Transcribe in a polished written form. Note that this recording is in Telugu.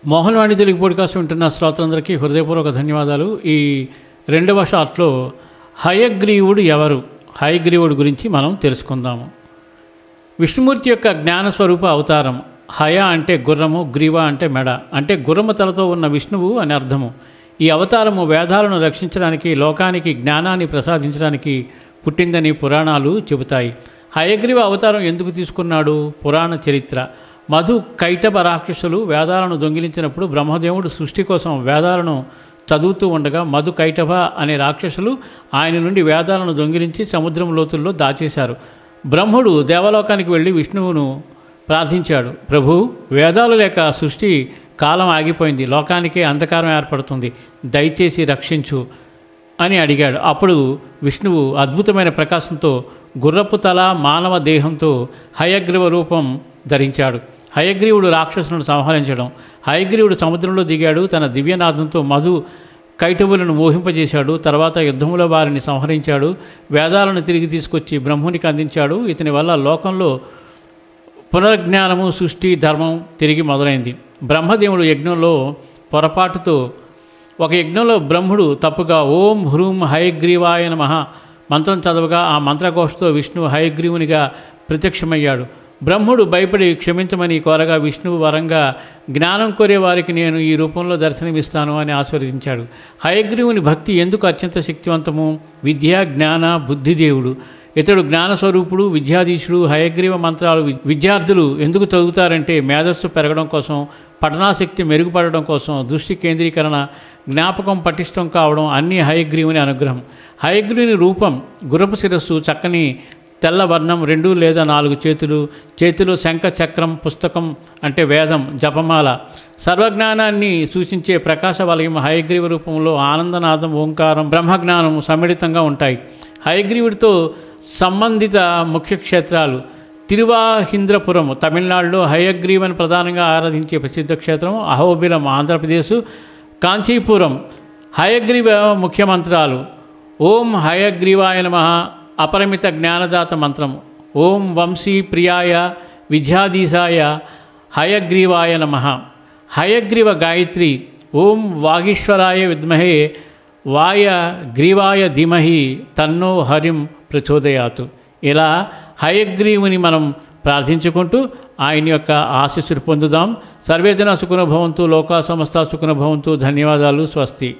మోహన్వాణి తెలుగు పాడ్కాస్ట్ వింటున్న శ్రోతలందరికీ హృదయపూర్వక ధన్యవాదాలు. ఈ రెండవ షాట్లో హయగ్రీవుడు ఎవరు, హయగ్రీవుడు గురించి మనం తెలుసుకుందాము. విష్ణుమూర్తి యొక్క జ్ఞానస్వరూప అవతారం. హయ అంటే గుర్రము, గ్రీవ అంటే మెడ, అంటే గుర్రము తలతో ఉన్న విష్ణువు అని అర్థము. ఈ అవతారము వేదాలను రక్షించడానికి, లోకానికి జ్ఞానాన్ని ప్రసాదించడానికి పుట్టిందని పురాణాలు చెబుతాయి. హయగ్రీవ అవతారం ఎందుకు తీసుకున్నాడు? పురాణ చరిత్ర. మధు కైటభ రాక్షసులు వేదాలను దొంగిలించినప్పుడు బ్రహ్మదేవుడు సృష్టి కోసం వేదాలను చదువుతూ ఉండగా మధు కైటభ అనే రాక్షసులు ఆయన నుండి వేదాలను దొంగిలించి సముద్రం లోతుల్లో దాచేశారు. బ్రహ్ముడు దేవలోకానికి వెళ్ళి విష్ణువును ప్రార్థించాడు. ప్రభు, వేదాలు లేక సృష్టి కాలం ఆగిపోయింది, లోకానికే అంధకారం ఏర్పడుతుంది, దయచేసి రక్షించు అని అడిగాడు. అప్పుడు విష్ణువు అద్భుతమైన ప్రకాశంతో గుర్రపు తల, మానవ దేహంతో హయగ్రీవ రూపం ధరించాడు. హయగ్రీవుడు రాక్షసులను సంహరించడం. హయగ్రీవుడు సముద్రంలో దిగాడు. తన దివ్యనాదంతో మధు కైటవులను మోహింపజేశాడు. తర్వాత యుద్ధంలో వారిని సంహరించాడు. వేదాలను తిరిగి తీసుకొచ్చి బ్రహ్మునికి అందించాడు. ఇతని వల్ల లోకంలో పునర్జ్ఞానము, సృష్టి, ధర్మం తిరిగి మొదలైంది. బ్రహ్మదేవుడు యజ్ఞంలో పొరపాటుతో ఒక యజ్ఞంలో బ్రహ్ముడు తప్పుగా ఓం హ్రూం హయగ్రీవాయ నమః మంత్రం చదవగా ఆ మంత్రఘోషతో విష్ణువు హయగ్రీవునిగా ప్రత్యక్షమయ్యాడు. బ్రహ్ముడు భయపడి క్షమించమని కోరగా విష్ణువు వరంగా జ్ఞానం కోరే వారికి నేను ఈ రూపంలో దర్శనమిస్తాను అని ఆశీర్వదించాడు. హయగ్రీవుని భక్తి ఎందుకు అత్యంత శక్తివంతము? విద్య, జ్ఞాన, బుద్ధిదేవుడు. ఇతడు జ్ఞానస్వరూపుడు, విద్యాధీశుడు. హయగ్రీవ మంత్రాలు విద్యార్థులు ఎందుకు చదువుతారంటే మేధస్సు పెరగడం కోసం, పఠనాశక్తి మెరుగుపడడం కోసం, దృష్టి కేంద్రీకరణ, జ్ఞాపకం పటిష్టం కావడం అన్నీ హయగ్రీవుని అనుగ్రహం. హయగ్రీవుని రూపం గుర్రపు శిరస్సు, చక్కని తెల్ల వర్ణం, 2 లేదా 4 చేతులు, చేతిలో శంఖ, చక్రం, పుస్తకం అంటే వేదం, జపమాల. సర్వజ్ఞానాన్ని సూచించే ప్రకాశ వలయం. హయగ్రీవ రూపంలో ఆనందనాదం, ఓంకారం, బ్రహ్మజ్ఞానం సమ్మిళితంగా ఉంటాయి. హయగ్రీవుడితో సంబంధిత ముఖ్య క్షేత్రాలు. తిరువాహింద్రపురం తమిళనాడులో, హయగ్రీవని ప్రధానంగా ఆరాధించే ప్రసిద్ధ క్షేత్రం. అహోబిలం ఆంధ్రప్రదేశ్. కాంచీపురం. హయగ్రీవ ముఖ్య మంత్రాలు. ఓం హయగ్రీవాయ నమః అపరిమిత జ్ఞానదాత మంత్రం. ఓం వంశీ ప్రియాయ విద్యాధీశాయ హయగ్రీవాయ నమః. హయగ్రీవ గాయత్రి. ఓం వాగీశ్వరాయ విద్మహే వాయ గ్రీవాయ ధీమహి తన్నో హరిం ప్రచోదయాతు. ఇలా హయగ్రీవుని మనం ప్రార్థించుకుంటూ ఆయన యొక్క ఆశీస్సులు పొందుదాం. సర్వేజన సుఖినో భవంతు, లోకా సమస్త సుఖినో భవంతు. ధన్యవాదాలు. స్వస్తి.